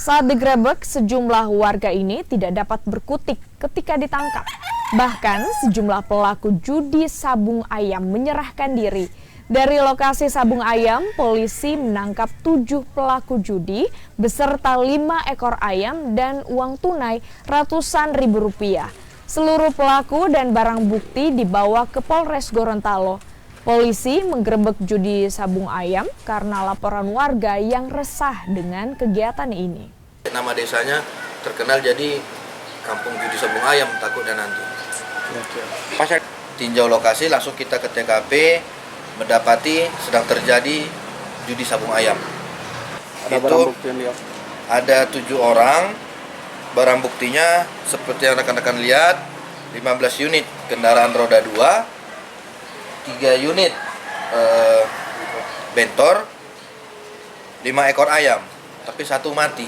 Saat digerebek, sejumlah warga ini tidak dapat berkutik ketika ditangkap. Bahkan sejumlah pelaku judi sabung ayam menyerahkan diri. Dari lokasi sabung ayam, polisi menangkap 7 pelaku judi beserta 5 ekor ayam dan uang tunai ratusan ribu rupiah. Seluruh pelaku dan barang bukti dibawa ke Polres Gorontalo. Polisi menggerebek judi sabung ayam karena laporan warga yang resah dengan kegiatan ini. Nama desanya terkenal jadi kampung judi sabung ayam, takutnya nanti. Pas tinjau lokasi, langsung kita ke TKP, mendapati sedang terjadi judi sabung ayam. Ada 7 orang, barang buktinya seperti yang rekan-rekan lihat, 15 unit kendaraan roda 2, 3 unit bentor, 5 ekor ayam, tapi 1 mati.